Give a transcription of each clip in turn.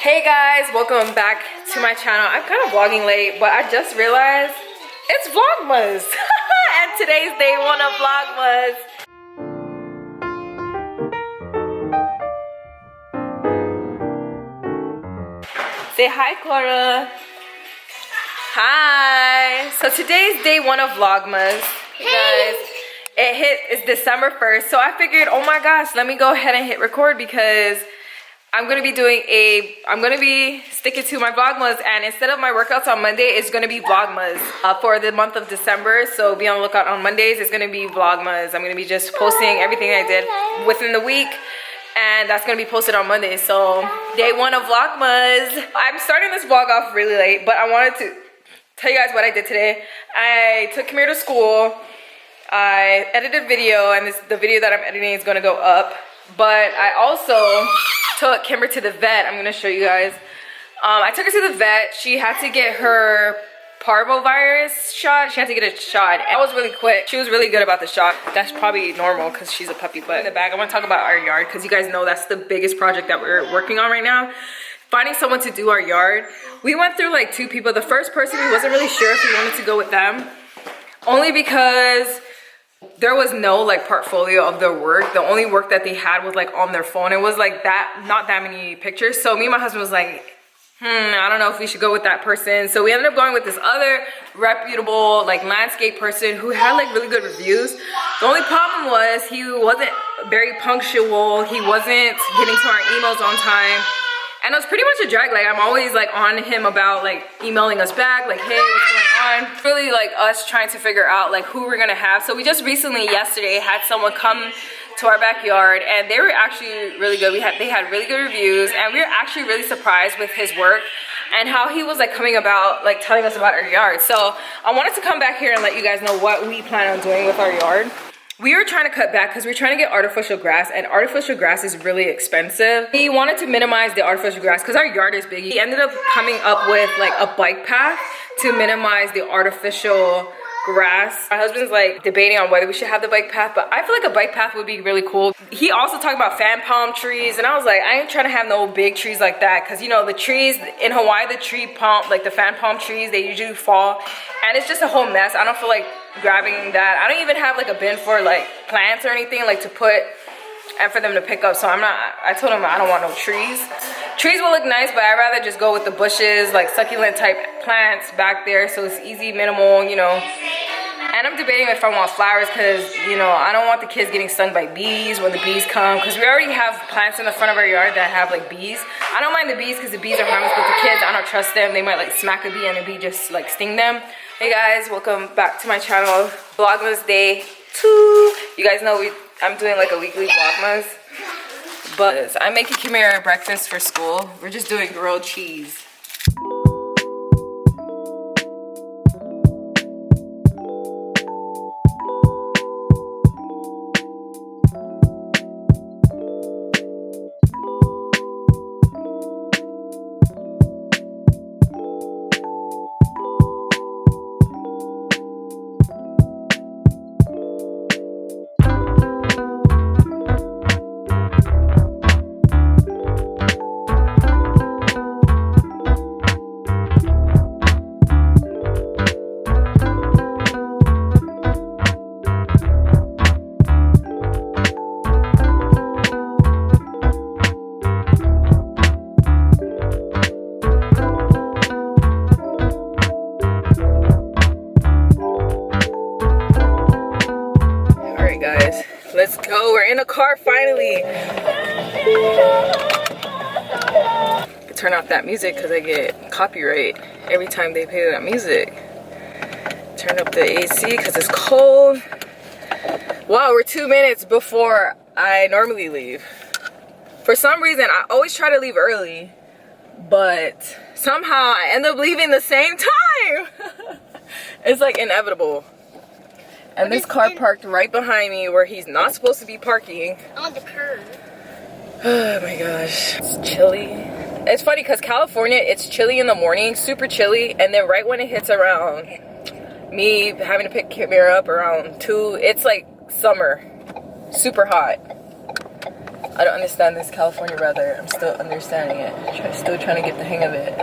Hey guys, welcome back to my channel. I'm kind of vlogging late, but I just realized it's Vlogmas. And today's day one of Vlogmas. Say hi, Korra. Hi. So today's day one of Vlogmas. Hey guys, it's December 1st, so I figured, oh my gosh, let me go ahead and hit record because I'm gonna be sticking to my Vlogmas, and instead of my workouts on Monday, it's gonna be Vlogmas for the month of December. So be on the lookout on Mondays. It's gonna be Vlogmas. I'm gonna be just posting everything I did within the week, and that's gonna be posted on Monday. So day one of Vlogmas. I'm starting this vlog off really late, but I wanted to tell you guys what I did today. I took Kimira to school. I edited video, and the video that I'm editing is gonna go up. But I also took Kimber to the vet. I'm gonna show you guys. I took her to the vet. She had to get her parvovirus shot. She had to get a shot. It was really quick. She was really good about the shot. That's probably normal because she's a puppy. But in the back, I want to talk about our yard because you guys know that's the biggest project that we're working on right now. Finding someone to do our yard. We went through like 2 people. The first person, we wasn't really sure if we wanted to go with them, only because there was no like portfolio of their work. The only work that they had was like on their phone. It was like that, not that many pictures. So me and my husband was like, I don't know if we should go with that person. So we ended up going with this other reputable like landscape person who had like really good reviews. The only problem was he wasn't very punctual. He wasn't getting to our emails on time. And it was pretty much a drag. Like I'm always like on him about like emailing us back, like, hey, what's going on? Really like us trying to figure out like who we're gonna have. So we just recently, yesterday, had someone come to our backyard, and they were actually really good. They had really good reviews, and we were actually really surprised with his work and how he was like coming about, like telling us about our yard. So I wanted to come back here and let you guys know what we plan on doing with our yard. We were trying to cut back because we're trying to get artificial grass, and artificial grass is really expensive. We wanted to minimize the artificial grass because our yard is big. He ended up coming up with like a bike path to minimize the artificial grass. My husband's like debating on whether we should have the bike path, but I feel like a bike path would be really cool. He also talked about fan palm trees, and I was like, I ain't trying to have no big trees like that because, you know, the trees in Hawaii, the fan palm trees, they usually fall, and it's just a whole mess. I don't feel like grabbing that. I don't even have like a bin for like plants or anything like to put and for them to pick up. So I told him I don't want no trees. Trees will look nice, but I'd rather just go with the bushes, like succulent type plants back there, so it's easy, minimal, you know. And I'm debating if I want flowers because, you know, I don't want the kids getting stung by bees when the bees come, because we already have plants in the front of our yard that have like bees. I don't mind the bees because the bees are harmless, but the kids, I don't trust them. They might like smack a bee and the bee just like sting them. Hey guys, welcome back to my channel. Vlogmas day 2. You guys know I'm doing like a weekly Vlogmas. But I'm making Kimira breakfast for school. We're just doing grilled cheese. Let's go, we're in a car finally. Turn off that music because I get copyright every time they play that music. Turn up the AC because it's cold. Wow, we're 2 minutes before I normally leave. For some reason, I always try to leave early, but somehow I end up leaving the same time. It's like inevitable. And this car parked right behind me where he's not supposed to be parking. On the curb. Oh my gosh. It's chilly. It's funny because California, it's chilly in the morning, super chilly. And then right when it hits around me having to pick Kimira up around 2, it's like summer. Super hot. I don't understand this California weather. I'm still understanding it. Still trying to get the hang of it.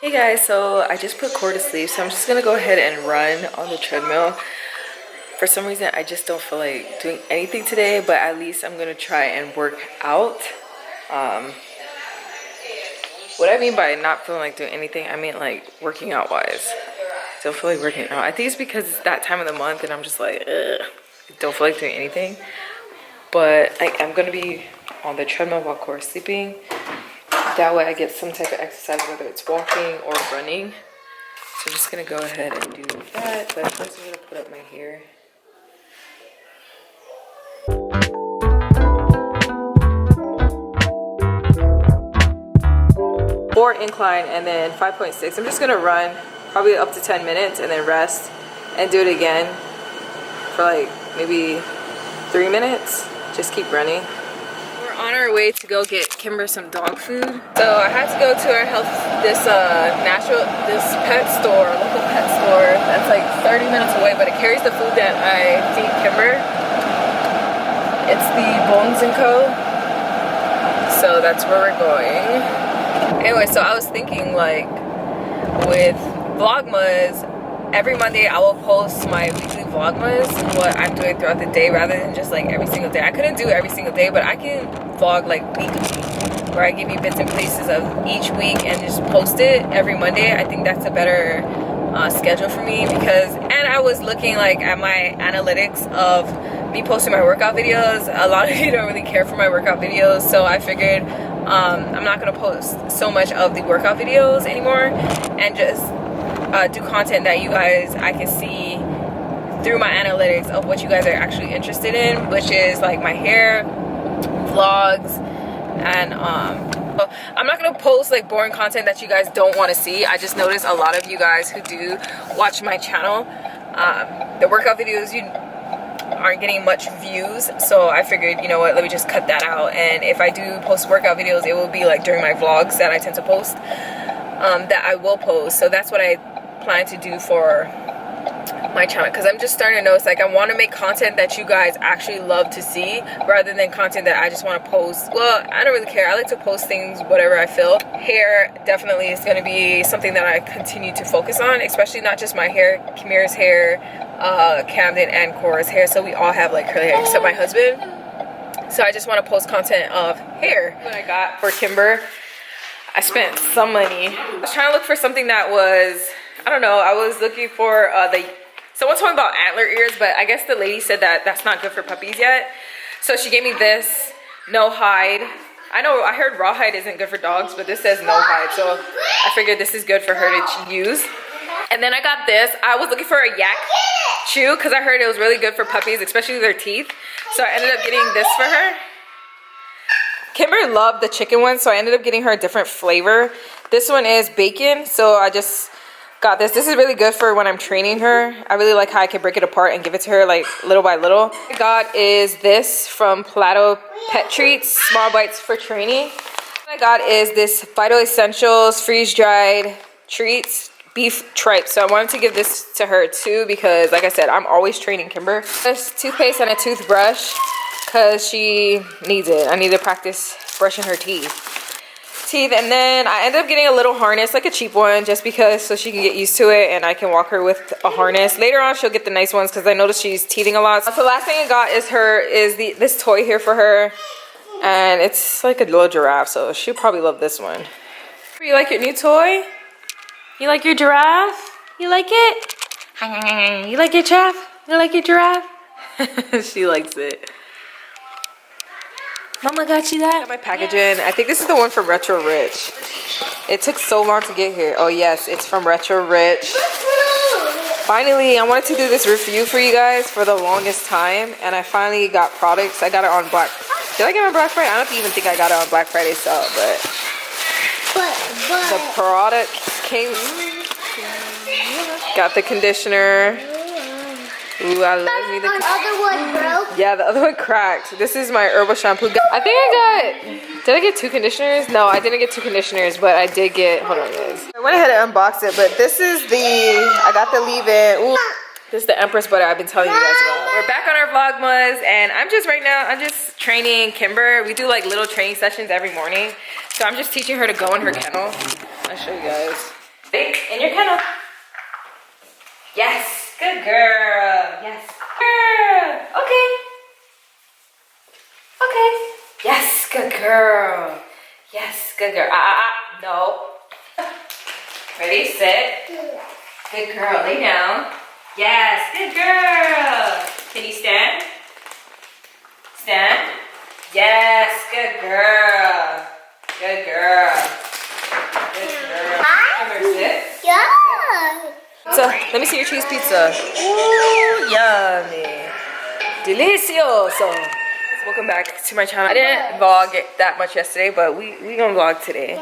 Hey guys, so I just put Korra to sleep, so I'm just gonna go ahead and run on the treadmill. For some reason, I just don't feel like doing anything today, but at least I'm gonna try and work out. What I mean by not feeling like doing anything, I mean like working out wise. Don't feel like working out. I think it's because it's that time of the month and I'm just like, ugh, don't feel like doing anything. But I'm gonna be on the treadmill while Korra's sleeping. That way I get some type of exercise, whether it's walking or running. So I'm just gonna go ahead and do that. But first I'm gonna put up my hair. 4 incline and then 5.6. I'm just gonna run probably up to 10 minutes and then rest and do it again for like maybe 3 minutes. Just keep running. We're on our way to go get Kimber some dog food. So I had to go to our this pet store, local pet store that's like 30 minutes away, but it carries the food that I feed Kimber. It's the Bones & Co. So that's where we're going. Anyway, so I was thinking like with Vlogmas, every Monday I will post my weekly Vlogmas, what I'm doing throughout the day rather than just like every single day. I couldn't do every single day, but I can vlog like weekly where I give you bits and pieces of each week and just post it every Monday. I think that's a better schedule for me because, and I was looking like at my analytics of me posting my workout videos. A lot of you don't really care for my workout videos, so I figured I'm not gonna post so much of the workout videos anymore and just do content that you guys, I can see through my analytics of what you guys are actually interested in, which is like my hair, vlogs, and I'm not gonna post like boring content that you guys don't want to see. I just noticed a lot of you guys who do watch my channel, the workout videos aren't getting much views, so I figured, you know what, let me just cut that out. And if I do post workout videos, it will be like during my vlogs that I tend to post, that I will post. So that's what I plan to do for my channel, because I'm just starting to notice like I want to make content that you guys actually love to see rather than content that I just want to post. Well, I don't really care. I like to post things whatever I feel. Hair definitely is going to be something that I continue to focus on, especially not just my hair, Kimira's hair, Kamden and Korra's hair. So we all have like curly hair except my husband. So I just want to post content of hair. What I got for Kimber, I spent some money. I was trying to look for something that was, I don't know, I was looking for someone told me about antler ears, but I guess the lady said that that's not good for puppies yet. So she gave me this, no hide. I know, I heard rawhide isn't good for dogs, but this says no hide. So I figured this is good for her to use. And then I got this. I was looking for a yak chew because I heard it was really good for puppies, especially their teeth. So I ended up getting this for her. Kimber loved the chicken one, so I ended up getting her a different flavor. This one is bacon, so I just got this. This is really good for when I'm training her. I really like how I can break it apart and give it to her like little by little. What I got is this from Plato Pet Treats, small bites for training. What I got is this Vital Essentials freeze-dried treats, beef tripe. So I wanted to give this to her too because like I said, I'm always training Kimber. This toothpaste and a toothbrush because she needs it. I need to practice brushing her teeth. And then I ended up getting a little harness, like a cheap one, just because so she can get used to it and I can walk her with a harness. Later on she'll get the nice ones because I noticed she's teething a lot. So the last thing I got is this toy here for her, and it's like a little giraffe, so she'll probably love this one. You like your new toy? You like your giraffe? You like it? You like your giraffe? You like your giraffe? She likes it. Mama got you that? I got my packaging. I think this is the one from Retro Rich. It took so long to get here. Oh yes, it's from Retro Rich. Finally, I wanted to do this review for you guys for the longest time, and I finally got products. I got it on Black. Did I get it on Black Friday? I don't even think I got it on Black Friday sale, but the product came. Got the conditioner. Ooh, I love me the. The other one broke. Yeah, the other one cracked. This is my herbal shampoo. I think did I get 2 conditioners? No, I didn't get 2 conditioners, but I did get, hold on guys. I went ahead and unboxed it, but this is I got the leave-in. Ooh, this is the Empress butter I've been telling you guys about. We're back on our Vlogmas, and I'm just training Kimber. We do like little training sessions every morning. So I'm just teaching her to go in her kennel. I'll show you guys. In your kennel. Yes, good girl. Yes, girl. Okay. Okay. Yes, good girl. Yes, good girl. No. Ready, sit. Good girl, lay down. Yes, good girl. Can you stand? Stand. Yes, good girl. Good girl. Good girl. Come here, sit. Yeah. So, let me see your cheese pizza. Ooh, yummy. Delicioso. Welcome back to my channel. I didn't vlog it that much yesterday, but we gonna vlog today.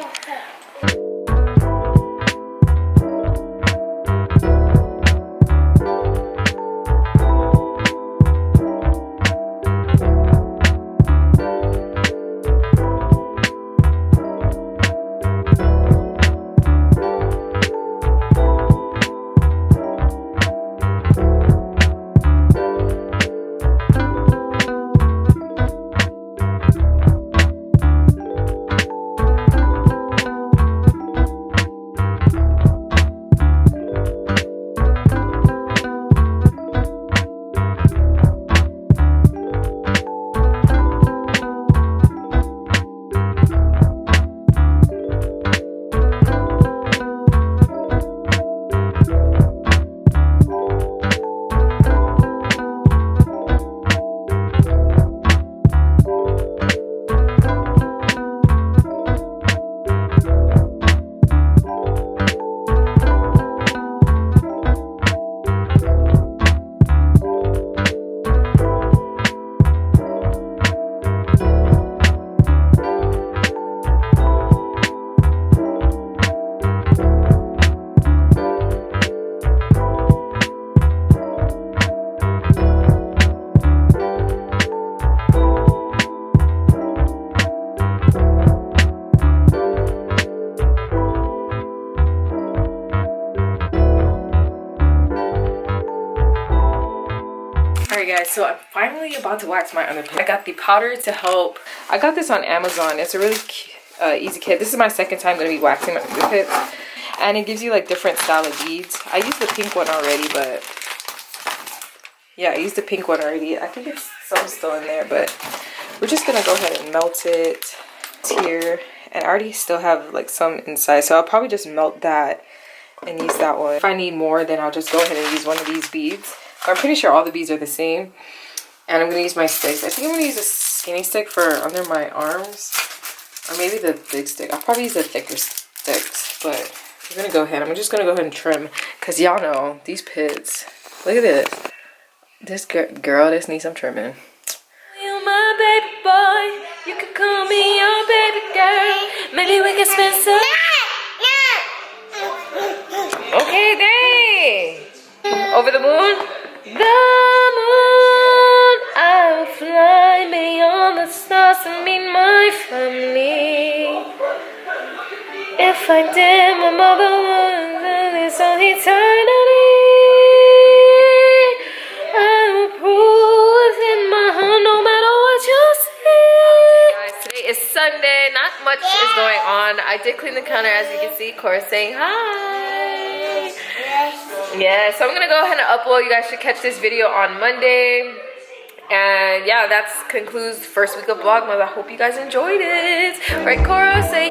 Alright guys, so I'm finally about to wax my underlip. I got the powder to help. I got this on Amazon. It's a really easy kit. This is my second time going to be waxing my underlip. And it gives you like different style of beads. I used the pink one already, but yeah, I used the pink one already. I think it's some still in there, but we're just going to go ahead and melt it. It's here. And I already still have like some inside, so I'll probably just melt that and use that one. If I need more, then I'll just go ahead and use one of these beads. I'm pretty sure all the beads are the same. And I'm going to use my sticks. I think I'm going to use a skinny stick for under my arms. Or maybe the big stick. I'll probably use the thicker sticks. But I'm going to go ahead. I'm just going to go ahead and trim. Because y'all know, these pits. Look at this. This girl, this needs some trimming. You're my baby boy. You can call me your baby girl. Maybe we can spend some... Okay, dang. Over the moon? The moon, I'll fly beyond the stars and meet my family. If I did, my mother would live this on eternity. I will prove in my heart no matter what you say. Guys, today is Sunday. Not much is going on. I did clean the counter, as you can see. Korra saying hi. Yeah, so I'm gonna go ahead and upload. You guys should catch this video on Monday. And yeah, that concludes the first week of Vlogmas. I hope you guys enjoyed it. Right, Korra, say